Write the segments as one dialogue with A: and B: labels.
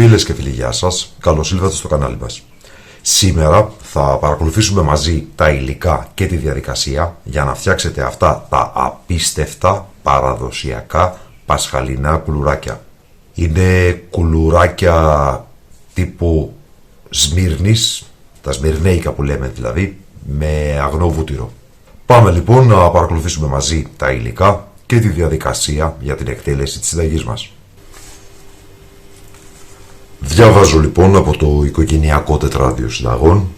A: Φίλες και φίλοι, γεια σας. Καλώς ήλθατε στο κανάλι μας. Σήμερα θα παρακολουθήσουμε μαζί τα υλικά και τη διαδικασία για να φτιάξετε αυτά τα απίστευτα παραδοσιακά πασχαλινά κουλουράκια. Είναι κουλουράκια τύπου Σμύρνης, τα σμυρνέικα που λέμε δηλαδή, με αγνό βούτυρο. Πάμε λοιπόν να παρακολουθήσουμε μαζί τα υλικά και τη διαδικασία για την εκτέλεση της συνταγής μας. Διαβάζω λοιπόν από το οικογενειακό τετράδιο συνταγών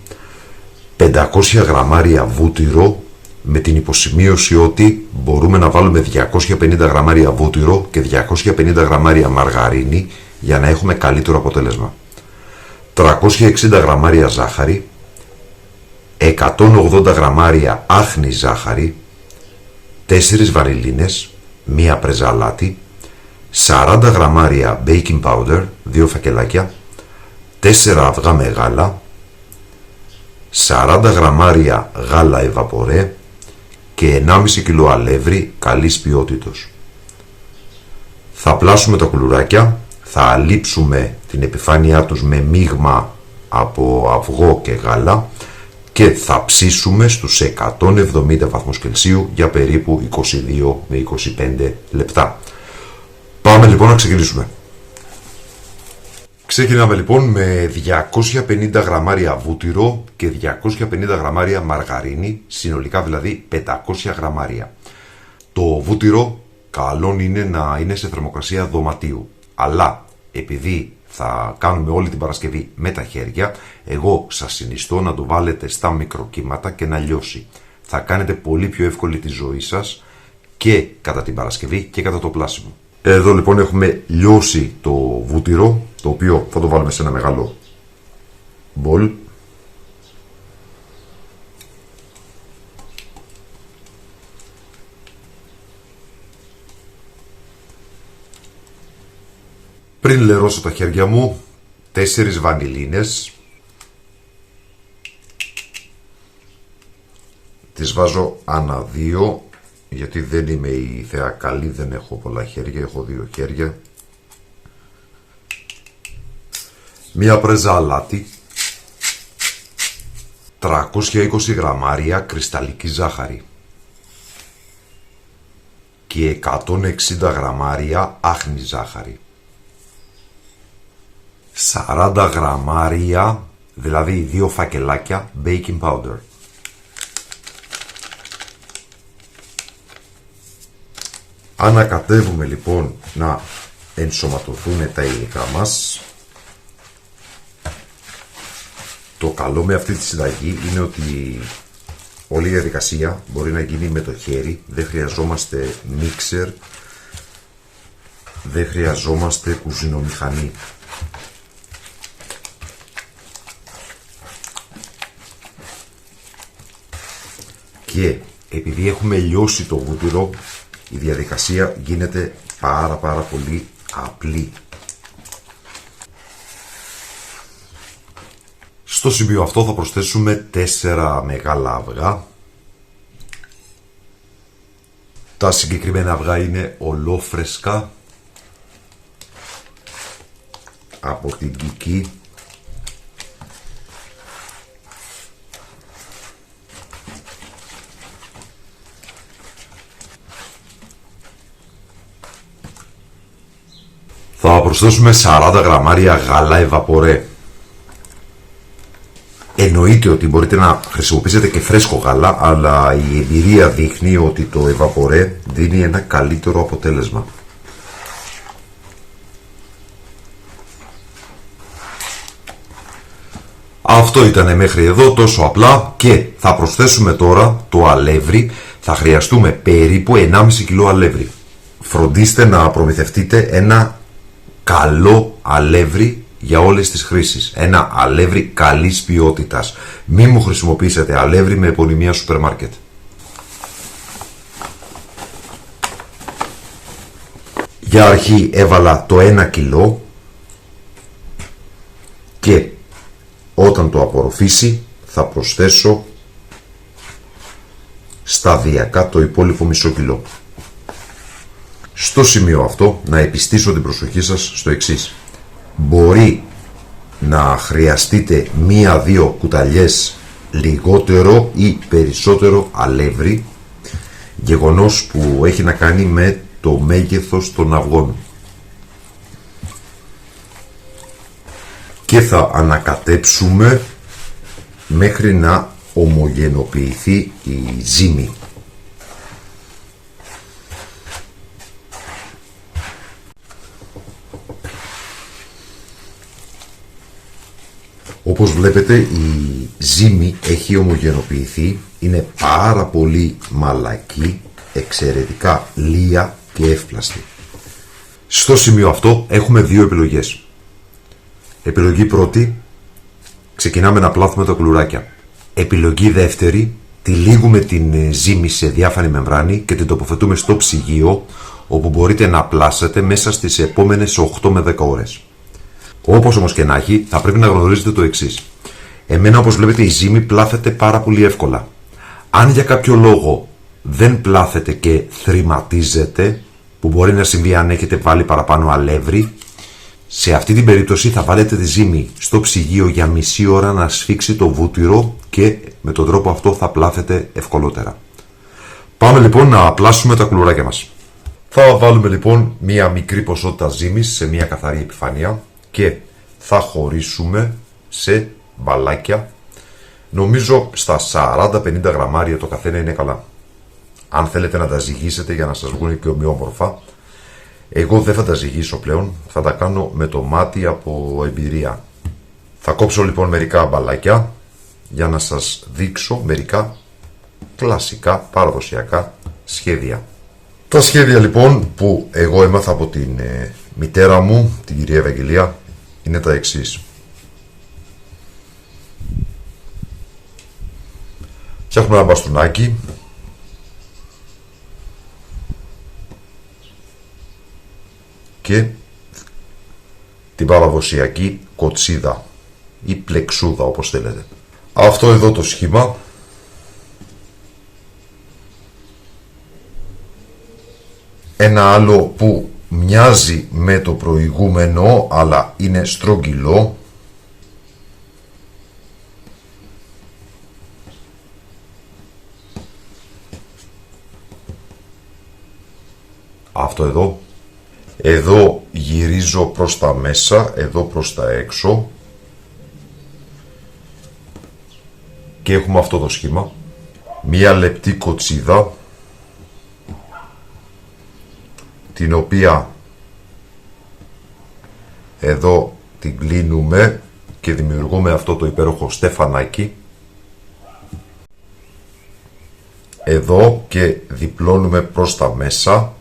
A: 500 γραμμάρια βούτυρο, με την υποσημείωση ότι μπορούμε να βάλουμε 250 γραμμάρια βούτυρο και 250 γραμμάρια μαργαρίνη για να έχουμε καλύτερο αποτέλεσμα. 360 γραμμάρια ζάχαρη, 180 γραμμάρια άχνη ζάχαρη, 4 βανιλίνες, 1 πρέζα αλάτι, 40 γραμμάρια baking powder, 2 φακελάκια, 4 αυγά με γάλα, 40 γραμμάρια γάλα ευαπορέ και 1,5 κιλό αλεύρι καλής ποιότητος. Θα πλάσουμε τα κουλουράκια, θα αλείψουμε την επιφάνειά τους με μείγμα από αυγό και γάλα και θα ψήσουμε στους 170 βαθμούς Κελσίου για περίπου 22 με 25 λεπτά. Πάμε λοιπόν να ξεκινήσουμε. Ξεκινάμε λοιπόν με 250 γραμμάρια βούτυρο και 250 γραμμάρια μαργαρίνη, συνολικά δηλαδή 500 γραμμάρια. Το βούτυρο καλό είναι να είναι σε θερμοκρασία δωματίου, αλλά επειδή θα κάνουμε όλη την Παρασκευή με τα χέρια, εγώ σας συνιστώ να το βάλετε στα μικροκύματα και να λιώσει. Θα κάνετε πολύ πιο εύκολη τη ζωή σας και κατά την Παρασκευή και κατά το πλάσιμο. Εδώ λοιπόν έχουμε λιώσει το βούτυρο, το οποίο θα το βάλουμε σε ένα μεγάλο μπολ. Πριν λερώσω τα χέρια μου, 4 βανιλίνες. Τις βάζω ανά 2, γιατί δεν είμαι η θεά καλή, δεν έχω πολλά χέρια, έχω 2 χέρια. 1 πρέζα αλάτι, 320 γραμμάρια κρυσταλλική ζάχαρη και 160 γραμμάρια άχνη ζάχαρη. 40 γραμμάρια, δηλαδή 2 φακελάκια baking powder. Ανακατεύουμε λοιπόν να ενσωματωθούν τα υλικά μας. Το καλό με αυτή τη συνταγή είναι ότι όλη η διαδικασία μπορεί να γίνει με το χέρι, δεν χρειαζόμαστε μίξερ, δεν χρειαζόμαστε κουζινομηχανή. Και επειδή έχουμε λιώσει το βούτυρο, η διαδικασία γίνεται πάρα πολύ απλή. Στο σημείο αυτό θα προσθέσουμε 4 μεγάλα αυγά. Τα συγκεκριμένα αυγά είναι ολόφρεσκα από την Κική. Θα προσθέσουμε 40 γραμμάρια γάλα ευαπορέ. Εννοείται ότι μπορείτε να χρησιμοποιήσετε και φρέσκο γάλα, αλλά η εμπειρία δείχνει ότι το ευαπορέ δίνει ένα καλύτερο αποτέλεσμα. Αυτό ήταν μέχρι εδώ, τόσο απλά, και θα προσθέσουμε τώρα το αλεύρι. Θα χρειαστούμε περίπου 1,5 κιλό αλεύρι. Φροντίστε να προμηθευτείτε ένα καλό αλεύρι για όλες τις χρήσεις. Ένα αλεύρι καλής ποιότητας. Μην μου χρησιμοποιήσετε αλεύρι με επωνυμία σούπερ μάρκετ. Για αρχή έβαλα το 1 κιλό και όταν το απορροφήσει θα προσθέσω σταδιακά το υπόλοιπο μισό κιλό. Στο σημείο αυτό να επιστήσω την προσοχή σας στο εξής. Μπορεί να χρειαστείτε 1-2 κουταλιές λιγότερο ή περισσότερο αλεύρι, γεγονός που έχει να κάνει με το μέγεθος των αυγών. Και θα ανακατέψουμε μέχρι να ομογενοποιηθεί η ζύμη. Όπως βλέπετε, η ζύμη έχει ομογενοποιηθεί, είναι πάρα πολύ μαλακή, εξαιρετικά λία και εύπλαστη. Στο σημείο αυτό έχουμε δύο επιλογές. Επιλογή πρώτη, ξεκινάμε να πλάθουμε τα κουλουράκια. Επιλογή δεύτερη, τυλίγουμε την ζύμη σε διάφανη μεμβράνη και την τοποθετούμε στο ψυγείο, όπου μπορείτε να πλάσετε μέσα στις επόμενες 8 με 10 ώρες. Όπως όμως και να έχει, θα πρέπει να γνωρίζετε το εξής. Εμένα, όπως βλέπετε, η ζύμη πλάθεται πάρα πολύ εύκολα. Αν για κάποιο λόγο δεν πλάθεται και θρηματίζεται, που μπορεί να συμβεί αν έχετε βάλει παραπάνω αλεύρι, σε αυτή την περίπτωση θα βάλετε τη ζύμη στο ψυγείο για μισή ώρα να σφίξει το βούτυρο και με τον τρόπο αυτό θα πλάθετε ευκολότερα. Πάμε λοιπόν να πλάσουμε τα κουλουράκια μας. Θα βάλουμε λοιπόν μία μικρή ποσότητα ζύμης σε μία καθαρή επιφάνεια και θα χωρίσουμε σε μπαλάκια. Νομίζω στα 40-50 γραμμάρια το καθένα είναι καλά. Αν θέλετε να τα ζυγίσετε για να σας βγουν και ομοιόμορφα, εγώ δεν θα τα ζυγίσω πλέον, θα τα κάνω με το μάτι από εμπειρία. Θα κόψω λοιπόν μερικά μπαλάκια για να σας δείξω μερικά κλασικά παραδοσιακά σχέδια. Τα σχέδια λοιπόν που εγώ έμαθα από την μητέρα μου, την κυρία Ευαγγελία, είναι τα εξής. Φτιάχνουμε ένα μπαστούνάκι και την παραδοσιακή κοτσίδα ή πλεξούδα, όπως θέλετε. Αυτό εδώ το σχήμα ένα άλλο που μοιάζει με το προηγούμενο αλλά είναι στρογγυλό, αυτό εδώ. Εδώ γυρίζω προς τα μέσα, εδώ προς τα έξω και έχουμε αυτό το σχήμα. Μία λεπτή κοτσίδα, την οποία εδώ την κλείνουμε και δημιουργούμε αυτό το υπέροχο στεφανάκι. Εδώ και διπλώνουμε προς τα μέσα.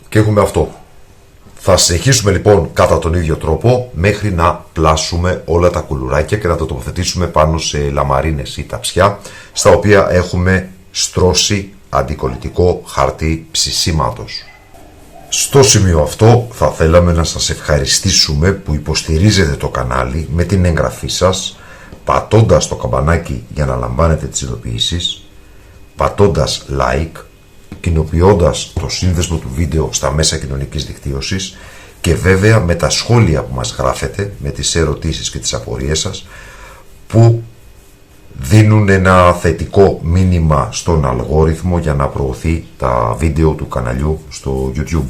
A: Και έχουμε αυτό. Θα συνεχίσουμε λοιπόν κατά τον ίδιο τρόπο μέχρι να πλάσουμε όλα τα κουλουράκια και να τα τοποθετήσουμε πάνω σε λαμαρίνες ή ταψιά, στα οποία έχουμε στρώσει αντικολλητικό χαρτί ψησίματος. Στο σημείο αυτό θα θέλαμε να σας ευχαριστήσουμε που υποστηρίζετε το κανάλι με την εγγραφή σας, πατώντας το καμπανάκι για να λαμβάνετε τις ειδοποιήσεις, πατώντας like, κοινοποιώντας το σύνδεσμο του βίντεο στα μέσα κοινωνικής δικτύωσης και βέβαια με τα σχόλια που μας γράφετε, με τις ερωτήσεις και τις απορίες σας, που δίνουν ένα θετικό μήνυμα στον αλγόριθμο για να προωθεί τα βίντεο του καναλιού στο YouTube.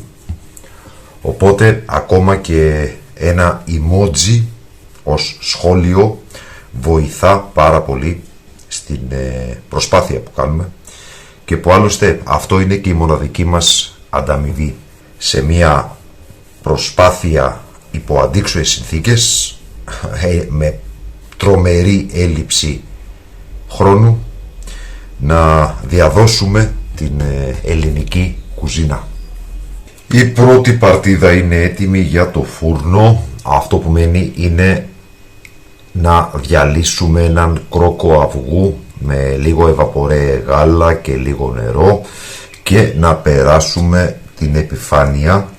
A: Οπότε ακόμα και ένα emoji ως σχόλιο βοηθά πάρα πολύ στην προσπάθεια που κάνουμε και που άλλωστε αυτό είναι και η μοναδική μας ανταμοιβή σε μια προσπάθεια υπό αντίξωες συνθήκες με τρομερή έλλειψη χρόνου να διαδώσουμε την ελληνική κουζίνα. Η πρώτη παρτίδα είναι έτοιμη για το φούρνο. Αυτό που μένει είναι να διαλύσουμε έναν κρόκο αυγού με λίγο ευαπορέ γάλα και λίγο νερό και να περάσουμε την επιφάνεια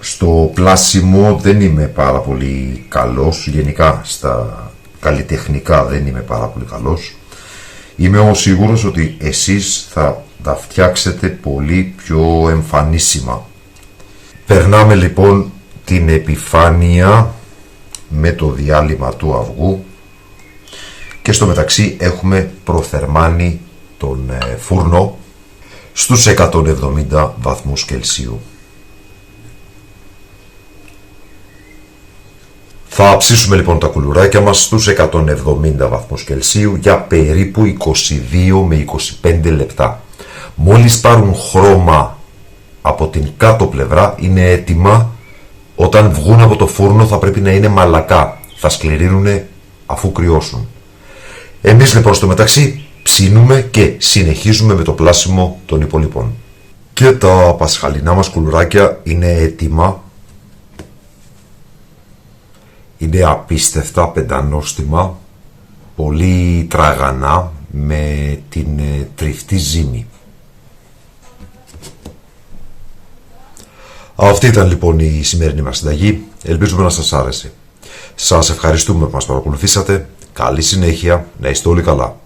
A: στο πλάσιμο. Δεν είμαι πάρα πολύ καλός γενικά στα καλλιτεχνικά δεν είμαι πάρα πολύ καλός. Είμαι όμως σίγουρος ότι εσείς θα τα φτιάξετε πολύ πιο εμφανίσιμα. Περνάμε λοιπόν την επιφάνεια με το διάλειμμα του αυγού και στο μεταξύ έχουμε προθερμάνει τον φούρνο στους 170 βαθμούς Κελσίου. Θα ψήσουμε λοιπόν τα κουλουράκια μας στους 170 βαθμούς Κελσίου για περίπου 22 με 25 λεπτά. Μόλις πάρουν χρώμα από την κάτω πλευρά είναι έτοιμα. Όταν βγουν από το φούρνο θα πρέπει να είναι μαλακά. Θα σκληρύνουν αφού κρυώσουν. Εμείς λοιπόν στο μεταξύ ψήνουμε και συνεχίζουμε με το πλάσιμο των υπολοιπών. Και τα πασχαλινά μας κουλουράκια είναι έτοιμα. Είναι απίστευτα πεντανόστιμα, πολύ τραγανά με την τριφτή ζύμη. Αυτή ήταν λοιπόν η σημερινή μας συνταγή. Ελπίζουμε να σας άρεσε. Σας ευχαριστούμε που μας παρακολουθήσατε. Καλή συνέχεια, να είστε όλοι καλά.